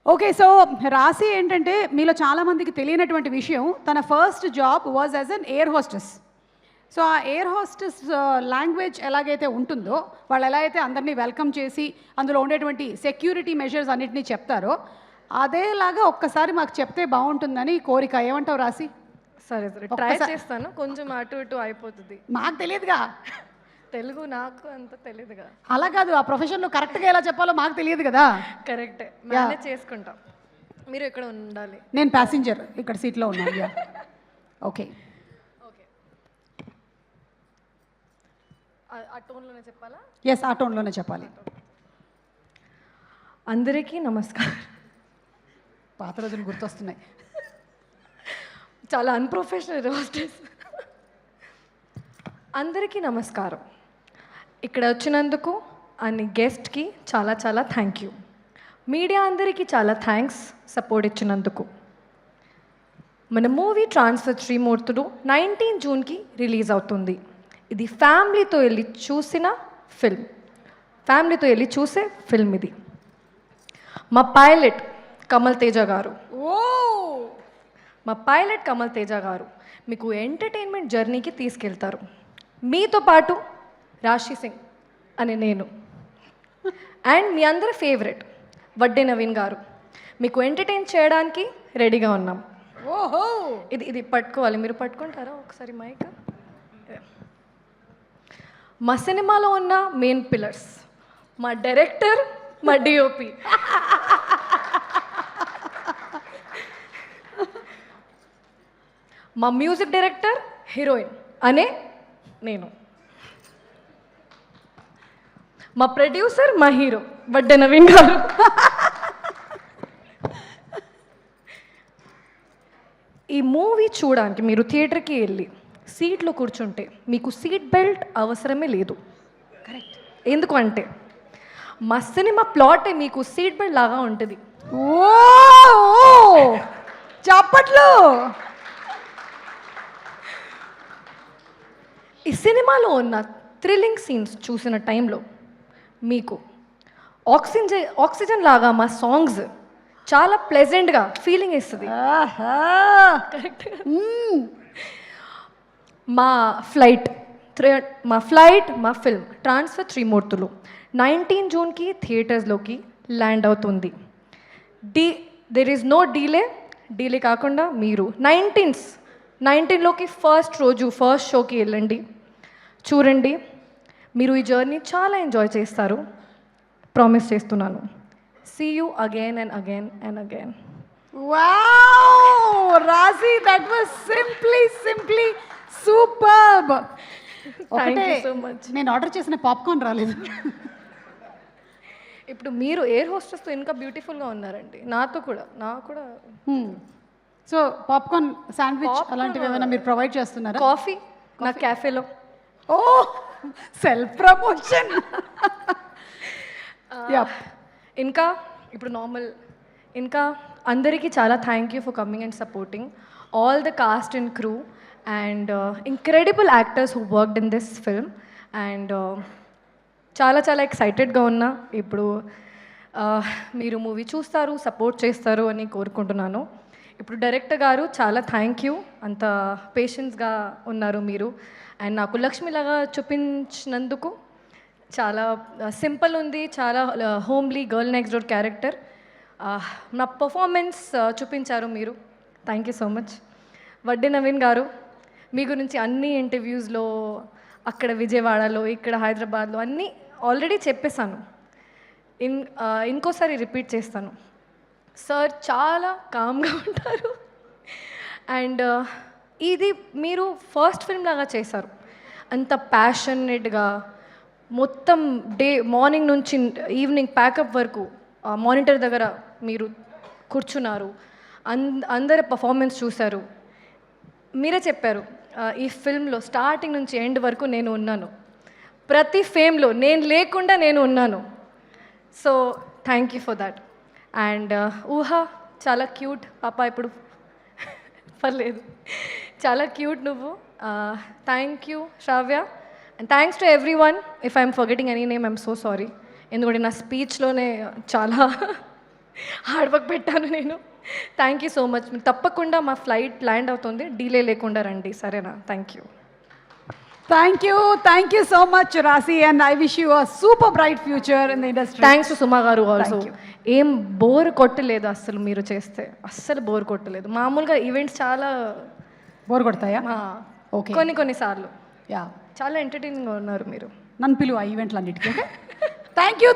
Okay. So, రాశి ఏంటంటే మీలో చాలామందికి తెలియనటువంటి విషయం తన first job was as N air hostess. So, ఆ ఎయిర్ హోస్టెస్ లాంగ్వేజ్ ఎలాగైతే ఉంటుందో, వాళ్ళు ఎలా అయితే అందరినీ వెల్కమ్ చేసి అందులో ఉండేటువంటి సెక్యూరిటీ మెజర్స్ అన్నిటిని చెప్తారో, అదేలాగా ఒక్కసారి మాకు చెప్తే బాగుంటుందని కోరిక. ఏమంటావు రాశి? సరే సరే ట్రై చేస్తాను. కొంచెం అటు ఇటు అయిపోతుంది. మాకు తెలియదుగా. తెలుగు నాకు అంత తెలియదుగా. అలా కాదు, ఆ ప్రొఫెషన్లో కరెక్ట్గా ఎలా చెప్పాలో మాకు తెలియదు కదా. కరెక్టే, మేనేజ్ చేసుకుంటాం. మీరు ఇక్కడ ఉండాలి. నేను ప్యాసింజర్ ఇక్కడ సీట్లో ఉన్నాను. ఓకే ఓకే, ఆ టోన్లోనే చెప్పాలా? ఎస్, ఆ టోన్లోనే చెప్పాలి. అందరికీ నమస్కారం. పాత రోజులు గుర్తొస్తున్నాయి. చాలా అన్ప్రొఫెషనల్ హోస్టెస్. అందరికీ నమస్కారం. ఇక్కడ వచ్చినందుకు అన్ని గెస్ట్కి చాలా చాలా థ్యాంక్ యూ. మీడియా అందరికీ చాలా థ్యాంక్స్ సపోర్ట్ ఇచ్చినందుకు. మన మూవీ ట్రాన్స్ఫర్ త్రిమూర్తులు 19 జూన్కి రిలీజ్ అవుతుంది. ఇది ఫ్యామిలీతో వెళ్ళి చూసిన ఫిల్మ్, ఫ్యామిలీతో వెళ్ళి చూసే ఫిల్మ్ ఇది. మా పైలట్ కమల్ తేజ గారు, మీకు ఎంటర్టైన్మెంట్ జర్నీకి తీసుకెళ్తారు. మీతో పాటు రాశి సింగ్ అనే నేను అండ్ మీ అందరి ఫేవరెట్ వడ్డే నవీన్ గారు మీకు ఎంటర్టైన్ చేయడానికి రెడీగా ఉన్నాం. ఓహో, ఇది పట్టుకోవాలి. మీరు పట్టుకుంటారా ఒకసారి మైక్? మా సినిమాలో ఉన్న మెయిన్ పిల్లర్స్ మా డైరెక్టర్, మా డిఓపి, మా మ్యూజిక్ డైరెక్టర్, హీరోయిన్ అనే నేను, మా ప్రొడ్యూసర్, మా హీరో వడ్డే నవీన్ గారు. ఈ మూవీ చూడడానికి మీరు థియేటర్కి వెళ్ళి సీట్లో కూర్చుంటే మీకు సీట్ బెల్ట్ అవసరమే లేదు. కరెక్ట్. ఎందుకు అంటే మా సినిమా ప్లాటే మీకు సీట్ బెల్ట్ లాగా ఉంటుంది. ఓ చప్పట్లు. ఈ సినిమాలో ఉన్న థ్రిల్లింగ్ సీన్స్ చూసిన టైంలో మీకు ఆక్సిజన్ లాగా మా సాంగ్స్ చాలా ప్లెజెంట్గా ఫీలింగ్ ఇస్తుంది. కరెక్ట్. మా ఫిల్మ్ ట్రాన్స్ఫర్ త్రిమూర్తులు 19 జూన్కి థియేటర్స్లోకి ల్యాండ్ అవుతుంది. దెర్ ఈజ్ నో డీలే కాకుండా మీరు 19లోకి ఫస్ట్ షోకి వెళ్ళండి, చూడండి. మీరు ఈ జర్నీ చాలా ఎంజాయ్ చేస్తారు, ప్రామిస్ చేస్తున్నాను. See you again and again and again. Wow Rashi, that was simply superb. Thank you so much. నేను ఆర్డర్ చేసిన పాప్కార్న్ రాలేదు. ఇప్పుడు మీరు ఎయిర్ హోస్టెస్తో ఇంకా బ్యూటిఫుల్గా ఉన్నారండి. నాకు కూడా సో పాప్కార్న్, శాండ్విచ్ అలాంటివి ఏమైనా మీరు ప్రొవైడ్ చేస్తున్నారా? కాఫీ నా క్యాఫేలో. ఓ సెల్ఫ్ ప్రమోషన్. ఇంకా ఇప్పుడు ఇంకా అందరికీ చాలా thank you for coming and supporting all the cost and crew and incredible actors who worked in this film. And చాలా చాలా ఎక్సైటెడ్గా ఉన్నా. ఇప్పుడు మీరు మూవీ చూస్తారు, సపోర్ట్ చేస్తారు అని కోరుకుంటున్నాను. ఇప్పుడు డైరెక్టర్ గారు చాలా థ్యాంక్ యూ, అంత పేషెన్స్గా ఉన్నారు మీరు. అండ్ నాకు లక్ష్మిలాగా చూపించినందుకు. చాలా సింపుల్ ఉంది, చాలా homely girl next door character. నా పర్ఫార్మెన్స్ చూపించారు మీరు. Thank you so much. Vadde Naveen గారు, మీ గురించి అన్ని ఇంటర్వ్యూస్లో, అక్కడ విజయవాడలో, ఇక్కడ హైదరాబాద్లో అన్నీ ఆల్రెడీ చెప్పేశాను. ఇంకోసారి రిపీట్ చేస్తాను. సార్ చాలా కామ్గా ఉంటారు అండ్ ఇది మీరు ఫస్ట్ ఫిల్మ్ లాగా చేశారు. అంత ప్యాషనేట్గా మొత్తం మార్నింగ్ నుంచి ఈవినింగ్ ప్యాకప్ వరకు మానిటర్ దగ్గర మీరు కూర్చున్నారు. అందరి పర్ఫార్మెన్స్ చూశారు. మీరే చెప్పారు ఈ ఫిల్మ్లో స్టార్టింగ్ నుంచి ఎండ్ వరకు నేను ఉన్నాను, ప్రతి ఫేమ్లో నేను లేకుండా నేను ఉన్నాను. So thank you for that. And Ooha చాలా క్యూట్ పాప, ఇప్పుడు పర్లేదు, చాలా క్యూట్ నువ్వు. Thank you Shravya. And thanks to everyone. If I'm forgetting any name I'm so sorry. ఎందుకంటే నా స్పీచ్లోనే చాలా హార్డ్ వర్క్ పెట్టాను నేను. Thank you so much. తప్పకుండా మా ఫ్లైట్ ల్యాండ్ అవుతుంది, డీలే లేకుండా రండి, సరేనా? Thank you. Thank you so much Rashi, and I wish you a super bright future in the industry. Thanks Suma garu also. Thank you. ఏం బోర్ కొట్టలేదు అస్సలు, మీరు చేస్తే అస్సలు బోర్ కొట్టలేదు. మామూలుగా ఈవెంట్స్ చాలా బోర్ కొడతాయా? ఓకే. కొన్నిసార్లు యా, చాలా ఎంటర్టైనింగ్గా ఉన్నారు మీరు. నన్ను పిలువ ఈవెంట్లు అన్నిటికీ. Thank you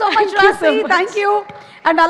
so much Thank you so రాశి, much. Thank you. అండ్ అలాగే